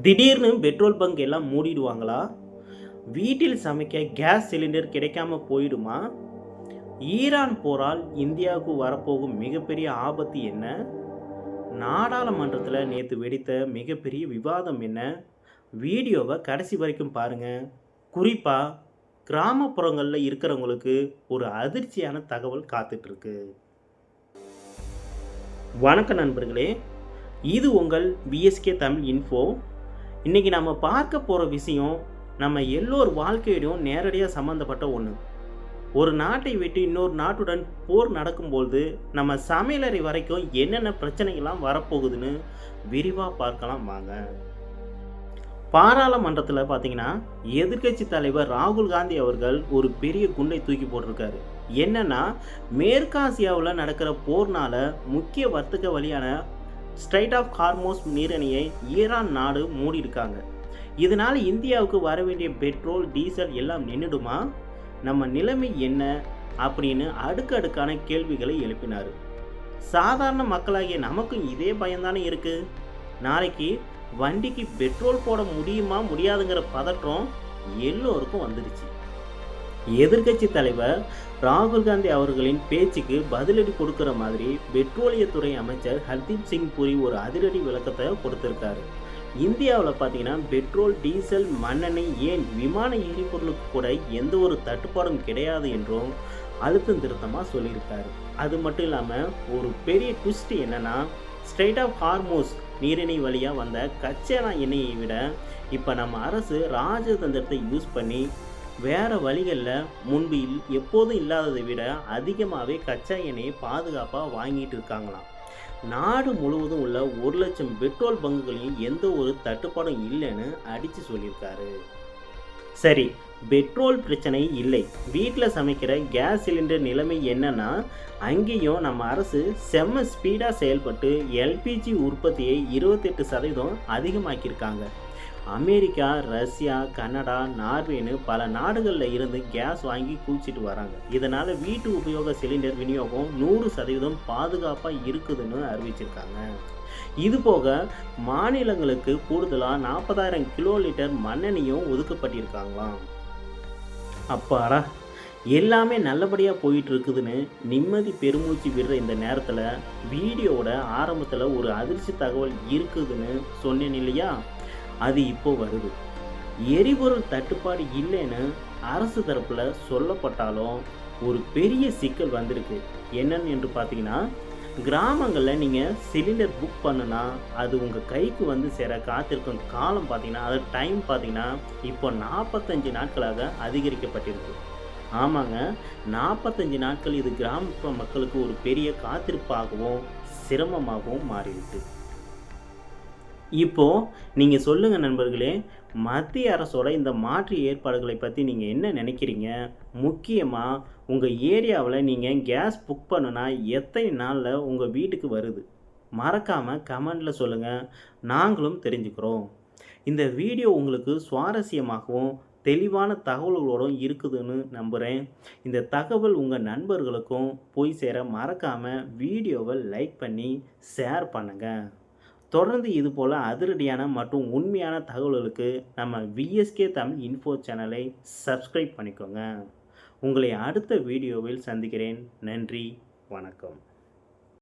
திடீர்னு petrol bunk எல்லாம் மூடிடுவாங்களா? வீட்டில் சமைக்க கேஸ் சிலிண்டர் கிடைக்காம போயிடுமா? ஈரான் போரால் இந்தியாவுக்கு வரப்போகும் மிகப்பெரிய ஆபத்து என்ன? நாடாளுமன்றத்தில் நேற்று வெடித்த மிகப்பெரிய விவாதம் என்ன? வீடியோவை கடைசி வரைக்கும் பாருங்க. குறிப்பாக கிராமப்புறங்களில் இருக்கிறவங்களுக்கு ஒரு அதிர்ச்சியான தகவல் காத்துட்டு இருக்கு. வணக்கம் நண்பர்களே, இது உங்கள் பிஎஸ்கே தமிழ் இன்ஃபோ. இன்றைக்கி நம்ம பார்க்க போகிற விஷயம் நம்ம எல்லோர் வாழ்க்கையிலும் நேரடியாக சம்மந்தப்பட்ட ஒன்று. ஒரு நாட்டை விட்டு இன்னொரு நாட்டுடன் போர் நடக்கும்போது நம்ம சமையலறை வரைக்கும் என்னென்ன பிரச்சனைகள்லாம் வரப்போகுதுன்னு விரிவாக பார்க்கலாம் வாங்க. பாராளுமன்றத்தில் பார்த்தீங்கன்னா எதிர்கட்சி தலைவர் ராகுல் காந்தி அவர்கள் ஒரு பெரிய குண்டை தூக்கி போட்டிருக்காரு. என்னன்னா, மேற்காசியாவில் நடக்கிற போர்னால முக்கிய வர்த்தக வழியான ஸ்ட்ரைட் ஆஃப் ஹார்மோஸ் நீரிணையை ஈரான் நாடு மூடி இருக்காங்க. இதனால் இந்தியாவுக்கு வர வேண்டிய பெட்ரோல், டீசல் எல்லாம் நின்றுடுமா? நம்ம நிலைமை என்ன அப்படின்னு அடுக்கடுக்கான கேள்விகளை எழுப்பினார். சாதாரண மக்களாகிய நமக்கும் இதே பயம்தானே இருக்கு. நாளைக்கு வண்டிக்கு பெட்ரோல் போட முடியுமா முடியாதுங்கிற பதற்றம் எல்லோருக்கும் வந்துடுச்சு. எதிர்கட்சி தலைவர் ராகுல் காந்தி அவர்களின் பேச்சுக்கு பதிலடி கொடுக்கிற மாதிரி பெட்ரோலியத்துறை அமைச்சர் ஹர்தீப் சிங் புரி ஒரு அதிரடி விளக்கத்தை கொடுத்திருக்காரு. இந்தியாவில் பார்த்தீங்கன்னா பெட்ரோல், டீசல், மண்ணெண்ணெய், ஏன் விமான எரிபொருளுக்கு கூட எந்த ஒரு தட்டுப்பாடும் கிடையாது என்றும் அழுத்தம் திருத்தமாக சொல்லியிருக்காரு. அது மட்டும் இல்லாமல் ஒரு பெரிய ட்விஸ்ட் என்னன்னா, ஸ்ட்ரைட் ஆஃப் ஹார்மோஸ் நீரிணை வழியாக வந்த கச்சா எண்ணெயை விட இப்போ நம்ம அரசு ராஜதந்திரத்தை யூஸ் பண்ணி வேறு வழிகளில் முன்பு எப்போதும் இல்லாததை விட அதிகமாகவே கச்சா எண்ணெயை பாதுகாப்பாக வாங்கிட்டு இருக்காங்களாம். நாடு முழுவதும் உள்ள 1,00,000 பெட்ரோல் பங்குகளையும் எந்த ஒரு தட்டுப்பாடும் இல்லைன்னு அடித்து சொல்லியிருக்காரு. சரி, பெட்ரோல் பிரச்சனை இல்லை, வீட்டில் சமைக்கிற கேஸ் சிலிண்டர் நிலைமை என்னன்னா, அங்கேயும் நம்ம அரசு செம்ம ஸ்பீடாக செயல்பட்டு எல்பிஜி உற்பத்தியை 28% அதிகமாக்கியிருக்காங்க. அமெரிக்கா, ரஷ்யா, கனடா, நார்வேன்னு பல நாடுகளில் இருந்து கேஸ் வாங்கி குளிச்சுட்டு வராங்க. இதனால் வீட்டு உபயோக சிலிண்டர் விநியோகம் 100% பாதுகாப்பாக இருக்குதுன்னு அறிவிச்சிருக்காங்க. இதுபோக மாநிலங்களுக்கு கூடுதலாக 40,000 கிலோ லிட்டர் மண்ணெண்ணையும் ஒதுக்கப்பட்டிருக்காங்களாம். அப்பாடா, எல்லாமே நல்லபடியாக போயிட்டு இருக்குதுன்னு நிம்மதி பெருமூச்சு விடுற இந்த நேரத்தில் வீடியோவோட ஆரம்பத்தில் ஒரு அதிர்ச்சி தகவல் இருக்குதுன்னு சொன்னேன் இல்லையா, அது இப்போ வருது. எரிபொருள் தட்டுப்பாடு இல்லைன்னு அரசு தரப்பில் சொல்லப்பட்டாலும் ஒரு பெரிய சிக்கல் வந்திருக்கு. என்னன்னு என்று பார்த்தீங்கன்னா, கிராமங்களில் நீங்கள் சிலிண்டர் புக் பண்ணுனா அது உங்கள் கைக்கு வந்து சேர காத்திருக்கும் காலம் பார்த்தீங்கன்னா, அது டைம் பார்த்தீங்கன்னா இப்போ 45 நாட்களாக அதிகரிக்கப்பட்டிருக்கு. ஆமாங்க, 45 நாட்கள். இது கிராமப்புற மக்களுக்கு ஒரு பெரிய காத்திருப்பாகவும் சிரமமாகவும் மாறிவிட்டு. இப்போது நீங்கள் சொல்லுங்கள் நண்பர்களே, மத்திய அரசோட இந்த மாற்று ஏற்பாடுகளை பற்றி நீங்கள் என்ன நினைக்கிறீங்க? முக்கியமாக உங்கள் ஏரியாவில் நீங்கள் கேஸ் புக் பண்ணுனா எத்தனை நாளில் உங்கள் வீட்டுக்கு வருது? மறக்காமல் கமெண்டில் சொல்லுங்கள், நாங்களும் தெரிஞ்சுக்கிறோம். இந்த வீடியோ உங்களுக்கு சுவாரஸ்யமாகவும் தெளிவான தகவல்களோடும் இருக்குதுன்னு நம்புகிறேன். இந்த தகவல் உங்கள் நண்பர்களுக்கும் போய் சேர மறக்காமல் வீடியோவை லைக் பண்ணி ஷேர் பண்ணுங்கள். தொடர்ந்து இதுபோல் அதிரடியான மற்றும் உண்மையான தகவல்களுக்கு நம்ம விஎஸ்கே தமிழ் இன்ஃபோ சேனலை சப்ஸ்கிரைப் பண்ணிக்கோங்க. உங்களை அடுத்த வீடியோவில் சந்திக்கிறேன். நன்றி, வணக்கம்.